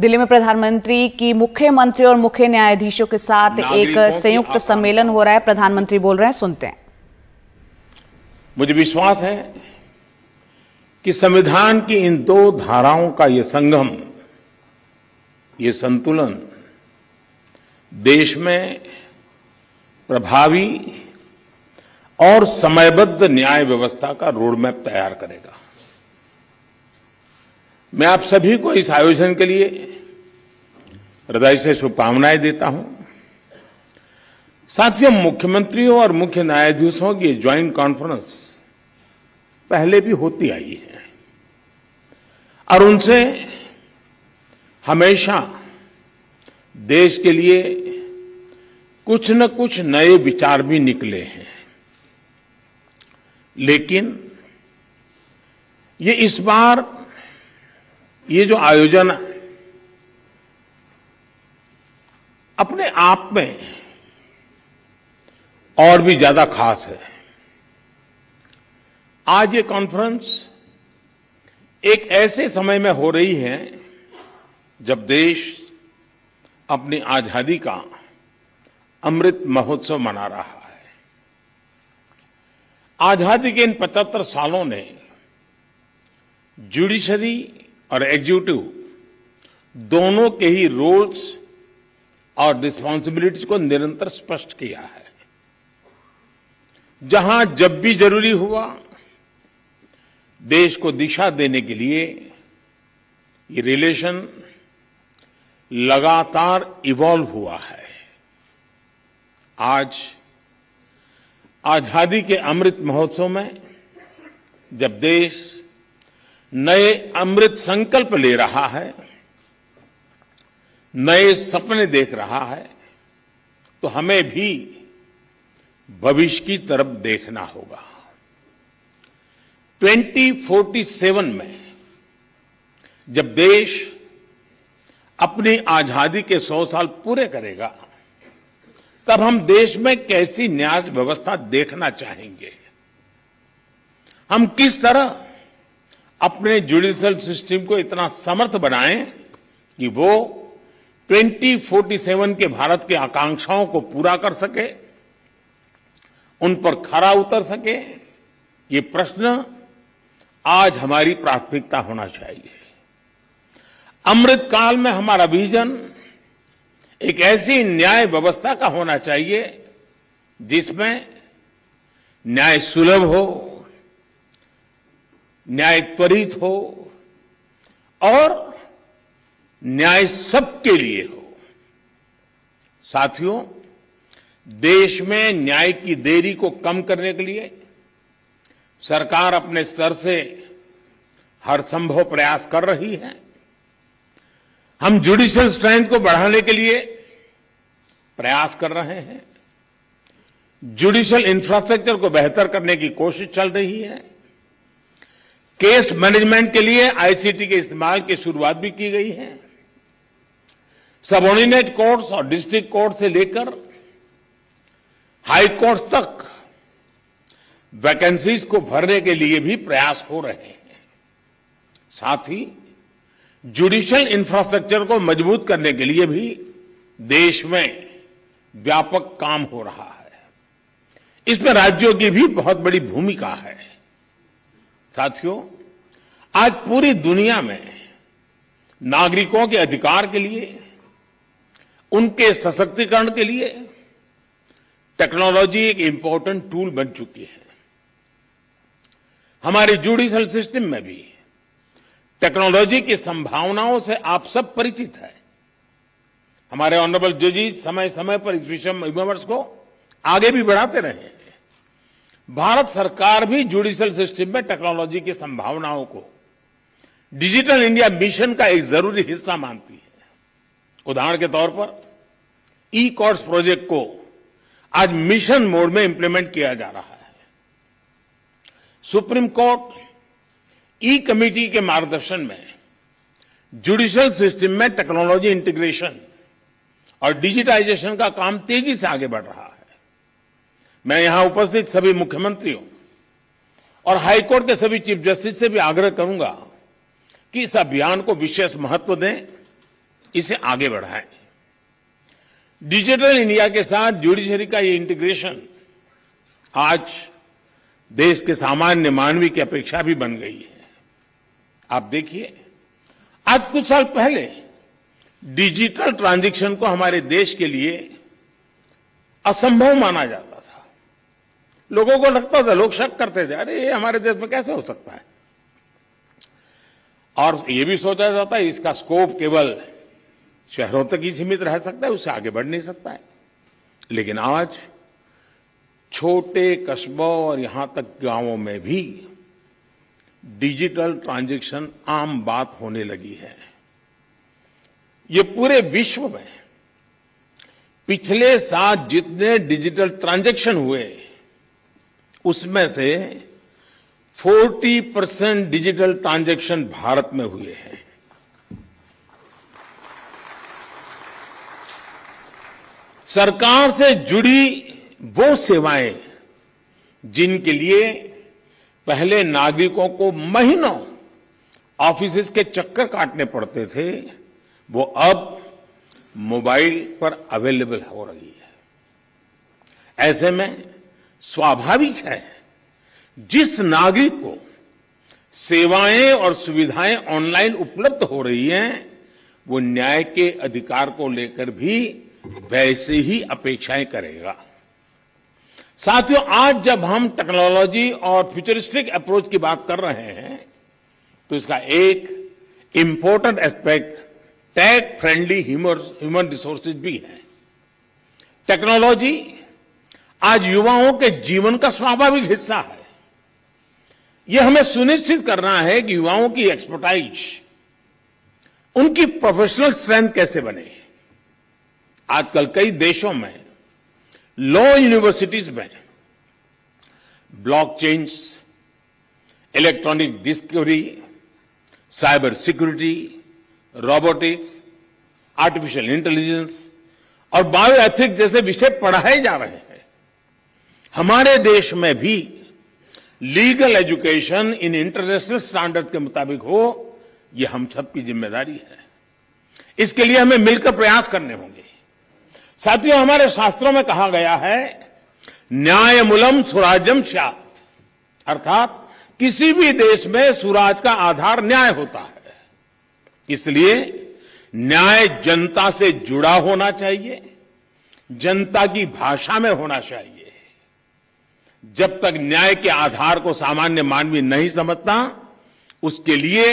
दिल्ली में प्रधानमंत्री की मुख्यमंत्री और मुख्य न्यायाधीशों के साथ एक संयुक्त सम्मेलन हो रहा है। प्रधानमंत्री बोल रहे हैं, सुनते हैं। मुझे विश्वास है कि संविधान की इन दो धाराओं का ये संगम, ये संतुलन देश में प्रभावी और समयबद्ध न्याय व्यवस्था का रोडमैप तैयार करेगा। मैं आप सभी को इस आयोजन के लिए हृदय से शुभकामनाएं देता हूं। साथियों, मुख्यमंत्रियों और मुख्य न्यायाधीशों की ज्वाइंट कॉन्फ्रेंस पहले भी होती आई है और उनसे हमेशा देश के लिए कुछ न कुछ नए विचार भी निकले हैं। लेकिन ये इस बार ये जो आयोजन अपने आप में और भी ज्यादा खास है। आज ये कॉन्फ्रेंस एक ऐसे समय में हो रही है जब देश अपनी आजादी का अमृत महोत्सव मना रहा है। आजादी के इन 75 सालों ने जुडिशरी और एग्जीक्यूटिव दोनों के ही रोल्स और रिस्पांसिबिलिटीज को निरंतर स्पष्ट किया है। जहां जब भी जरूरी हुआ, देश को दिशा देने के लिए ये रिलेशन लगातार इवॉल्व हुआ है। आज आजादी के अमृत महोत्सव में जब देश नए अमृत संकल्प ले रहा है, नए सपने देख रहा है, तो हमें भी भविष्य की तरफ देखना होगा। 2047 में जब देश अपनी आजादी के 100 साल पूरे करेगा, तब हम देश में कैसी न्याय व्यवस्था देखना चाहेंगे। हम किस तरह अपने जुडिशियल सिस्टम को इतना समर्थ बनाएं कि वो 2047 के भारत की आकांक्षाओं को पूरा कर सके, उन पर खरा उतर सके। ये प्रश्न आज हमारी प्राथमिकता होना चाहिए। अमृत काल में हमारा विजन एक ऐसी न्याय व्यवस्था का होना चाहिए जिसमें न्याय सुलभ हो, न्याय त्वरित हो और न्याय सबके लिए हो। साथियों, देश में न्याय की देरी को कम करने के लिए सरकार अपने स्तर से हर संभव प्रयास कर रही है। हम जुडिशियल स्ट्रेंथ को बढ़ाने के लिए प्रयास कर रहे हैं। जुडिशियल इंफ्रास्ट्रक्चर को बेहतर करने की कोशिश चल रही है। केस मैनेजमेंट के लिए आईसीटी के इस्तेमाल की शुरुआत भी की गई है। सबऑर्डिनेट कोर्ट्स और डिस्ट्रिक्ट कोर्ट से लेकर हाई कोर्ट तक वैकेंसीज को भरने के लिए भी प्रयास हो रहे हैं। साथ ही जुडिशियल इंफ्रास्ट्रक्चर को मजबूत करने के लिए भी देश में व्यापक काम हो रहा है। इसमें राज्यों की भी बहुत बड़ी भूमिका है। साथियों, आज पूरी दुनिया में नागरिकों के अधिकार के लिए, उनके सशक्तिकरण के लिए टेक्नोलॉजी एक इंपॉर्टेंट टूल बन चुकी है। हमारे जुडिशियल सिस्टम में भी टेक्नोलॉजी की संभावनाओं से आप सब परिचित हैं। हमारे ऑनरेबल जजेस समय समय पर इस विमर्श को आगे भी बढ़ाते रहे हैं। भारत सरकार भी जुडिशियल सिस्टम में टेक्नोलॉजी की संभावनाओं को डिजिटल इंडिया मिशन का एक जरूरी हिस्सा मानती है। उदाहरण के तौर पर ई कोर्ट्स प्रोजेक्ट को आज मिशन मोड में इंप्लीमेंट किया जा रहा है। सुप्रीम कोर्ट ई कमेटी के मार्गदर्शन में जुडिशियल सिस्टम में टेक्नोलॉजी इंटीग्रेशन और डिजिटाइजेशन का काम तेजी से आगे बढ़ रहा है। मैं यहां उपस्थित सभी मुख्यमंत्रियों और हाईकोर्ट के सभी चीफ जस्टिस से भी आग्रह करूंगा कि इस अभियान को विशेष महत्व दें इसे आगे बढ़ाएं। डिजिटल इंडिया के साथ जुडिशरी का ये इंटीग्रेशन आज देश के सामान्य मानवी की अपेक्षा भी बन गई है। आप देखिए, आज कुछ साल पहले डिजिटल ट्रांजैक्शन को हमारे देश के लिए असंभव माना जाता था। लोगों को लगता था, लोग शक करते थे, अरे ये हमारे देश में कैसे हो सकता है। और ये भी सोचा जाता है इसका स्कोप केवल शहरों तक ही सीमित रह सकता है, उससे आगे बढ़ नहीं सकता है। लेकिन आज छोटे कस्बों और यहां तक गांवों में भी डिजिटल ट्रांजैक्शन आम बात होने लगी है। ये पूरे विश्व में पिछले साल जितने डिजिटल ट्रांजैक्शन हुए उसमें से 40% डिजिटल ट्रांजैक्शन भारत में हुए हैं। सरकार से जुड़ी वो सेवाएं जिनके लिए पहले नागरिकों को महीनों ऑफिस के चक्कर काटने पड़ते थे, वो अब मोबाइल पर अवेलेबल हो रही है। ऐसे में स्वाभाविक है जिस नागरिक को सेवाएं और सुविधाएं ऑनलाइन उपलब्ध हो रही हैं, वो न्याय के अधिकार को लेकर भी वैसे ही अपेक्षाएं करेगा। साथियों, आज जब हम टेक्नोलॉजी और फ्यूचरिस्टिक अप्रोच की बात कर रहे हैं तो इसका एक important aspect tech friendly human resources भी है। टेक्नोलॉजी आज युवाओं के जीवन का स्वाभाविक हिस्सा है। यह हमें सुनिश्चित करना है कि युवाओं की एक्सपर्टाइज, उनकी प्रोफेशनल स्ट्रेंथ कैसे बने। आजकल कई देशों में लॉ यूनिवर्सिटीज में blockchains, electronic discovery, cyber security, robotics, artificial intelligence और बायो एथिक्स जैसे विषय पढ़ाए जा रहे हैं। हमारे देश में भी legal education in international standard के मुताबिक हो, यह हम सबकी जिम्मेदारी है। इसके लिए हमें मिलकर प्रयास करने होंगे। साथियों, हमारे शास्त्रों में कहा गया है, न्यायमूलम सुराज्यम स्यात्, अर्थात किसी भी देश में सुराज का आधार न्याय होता है। इसलिए न्याय जनता से जुड़ा होना चाहिए, जनता की भाषा में होना चाहिए। जब तक न्याय के आधार को सामान्य मानवी नहीं समझता, उसके लिए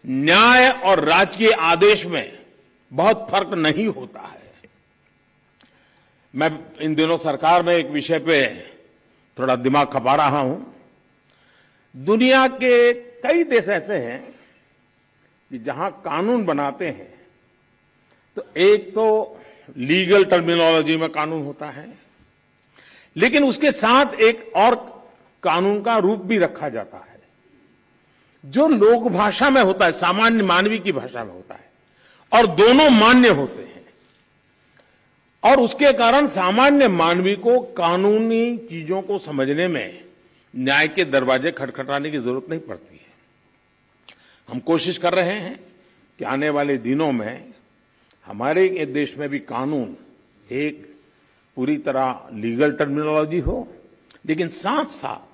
न्याय और राजकीय आदेश में बहुत फर्क नहीं होता है। मैं इन दिनों सरकार में एक विषय पे थोड़ा दिमाग खपा रहा हूं। दुनिया के कई देश ऐसे हैं कि जहां कानून बनाते हैं तो एक तो लीगल टर्मिनोलॉजी में कानून होता है, लेकिन उसके साथ एक और कानून का रूप भी रखा जाता है जो लोक भाषा में होता है, सामान्य मानवी की भाषा में होता है, और दोनों मान्य होते हैं। और उसके कारण सामान्य मानवी को कानूनी चीजों को समझने में न्याय के दरवाजे खटखटाने की जरूरत नहीं पड़ती है। हम कोशिश कर रहे हैं कि आने वाले दिनों में हमारे देश में भी कानून एक पूरी तरह लीगल टर्मिनोलॉजी हो, लेकिन साथ साथ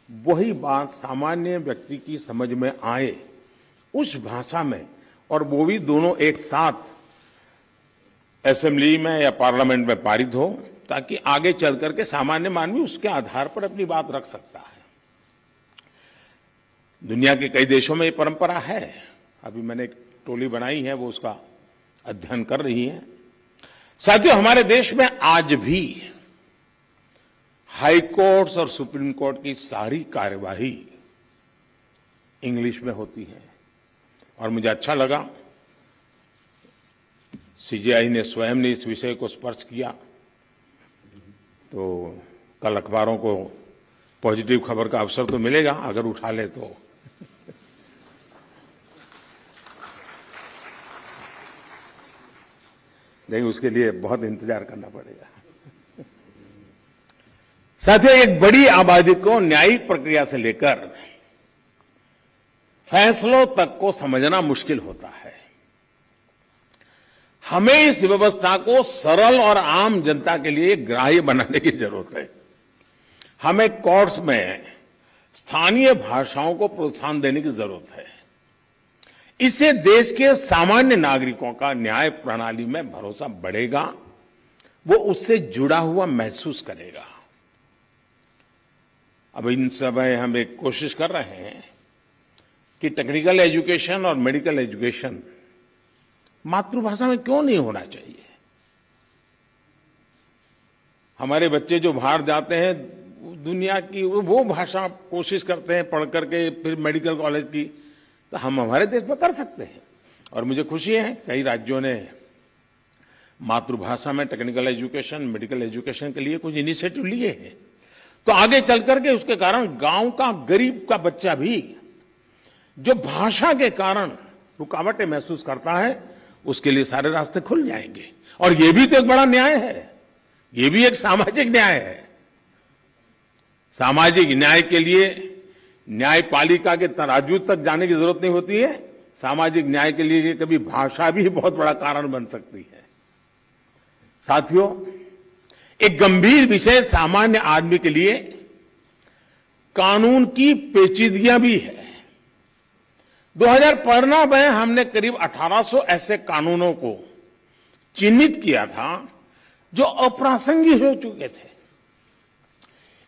वही बात सामान्य व्यक्ति की समझ में आए उस भाषा में, और वो भी दोनों एक साथ असेंबली में या पार्लियामेंट में पारित हो, ताकि आगे चल करके सामान्य मानवी उसके आधार पर अपनी बात रख सकता है। दुनिया के कई देशों में ये परंपरा है। अभी मैंने एक टोली बनाई है, वो उसका अध्ययन कर रही है। साथियों, हमारे देश में आज भी हाई कोर्ट्स और सुप्रीम कोर्ट की सारी कार्यवाही इंग्लिश में होती है। और मुझे अच्छा लगा सीजेआई ने स्वयं ने इस विषय को स्पर्श किया, तो कल अखबारों को पॉजिटिव खबर का अवसर तो मिलेगा अगर उठा ले तो। लेकिन उसके लिए बहुत इंतजार करना पड़ेगा। साथियों, एक बड़ी आबादी को न्यायिक प्रक्रिया से लेकर फैसलों तक को समझना मुश्किल होता है। हमें इस व्यवस्था को सरल और आम जनता के लिए ग्राह्य बनाने की जरूरत है। हमें कोर्ट्स में स्थानीय भाषाओं को प्रोत्साहन देने की जरूरत है। इससे देश के सामान्य नागरिकों का न्याय प्रणाली में भरोसा बढ़ेगा, वो उससे जुड़ा हुआ महसूस करेगा। अब इन समय हम एक कोशिश कर रहे हैं कि टेक्निकल एजुकेशन और मेडिकल एजुकेशन मातृभाषा में क्यों नहीं होना चाहिए। हमारे बच्चे जो बाहर जाते हैं दुनिया की वो भाषा कोशिश करते हैं पढ़ करके फिर मेडिकल कॉलेज की, तो हम हमारे देश में कर सकते हैं। और मुझे खुशी है कई राज्यों ने मातृभाषा में टेक्निकल एजुकेशन मेडिकल एजुकेशन के लिए कुछ इनिशिएटिव लिए हैं। तो आगे चल करके उसके कारण गांव का गरीब का बच्चा भी जो भाषा के कारण रुकावटें महसूस करता है उसके लिए सारे रास्ते खुल जाएंगे। और ये भी तो एक बड़ा न्याय है, ये भी एक सामाजिक न्याय है। सामाजिक न्याय के लिए न्यायपालिका के तराजू तक जाने की जरूरत नहीं होती है। सामाजिक न्याय के लिए कभी भाषा भी बहुत बड़ा कारण बन सकती है। साथियों, एक गंभीर विषय सामान्य आदमी के लिए कानून की पेचीदगियां भी है। 2015 में हमने करीब 1800 ऐसे कानूनों को चिन्हित किया था जो अप्रासंगिक हो चुके थे।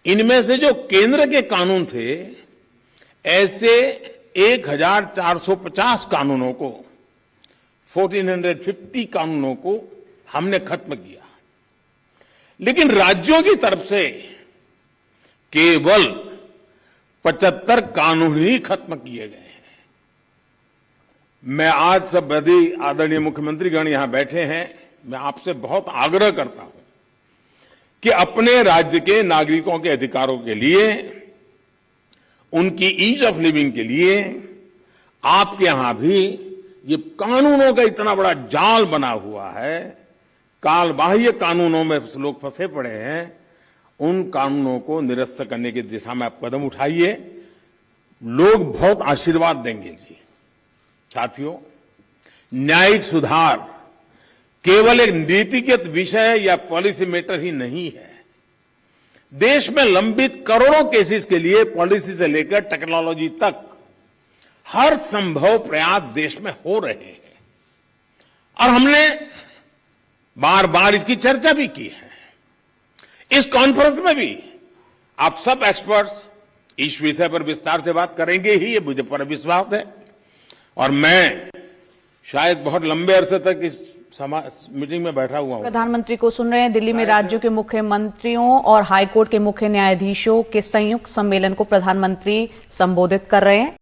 इनमें से जो केंद्र के कानून थे, ऐसे 1450 कानूनों को 1450 कानूनों को हमने खत्म किया। लेकिन राज्यों की तरफ से केवल 75 कानून ही खत्म किए गए हैं। मैं आज सब आदरणीय मुख्यमंत्रीगण यहां बैठे हैं, मैं आपसे बहुत आग्रह करता हूं कि अपने राज्य के नागरिकों के अधिकारों के लिए, उनकी ईज ऑफ लिविंग के लिए आपके यहां भी ये कानूनों का इतना बड़ा जाल बना हुआ है, काल बाह्य कानूनों में लोग फंसे पड़े हैं। उन कानूनों को निरस्त करने की दिशा में आप कदम उठाइए, लोग बहुत आशीर्वाद देंगे जी। साथियों, न्यायिक सुधार केवल एक नीतिगत विषय या पॉलिसी मैटर ही नहीं है। देश में लंबित करोड़ों केसेस के लिए पॉलिसी से लेकर टेक्नोलॉजी तक हर संभव प्रयास देश में हो रहे हैं और हमने बार बार इसकी चर्चा भी की है। इस कॉन्फ्रेंस में भी आप सब एक्सपर्ट्स इस विषय पर विस्तार से बात करेंगे ही, ये मुझे पर विश्वास है। और मैं शायद बहुत लंबे अरसे तक इस मीटिंग में बैठा हुआ हूं। प्रधानमंत्री को सुन रहे हैं। दिल्ली में राज्यों के मुख्यमंत्रियों और हाईकोर्ट के मुख्य न्यायाधीशों के संयुक्त सम्मेलन को प्रधानमंत्री संबोधित कर रहे हैं।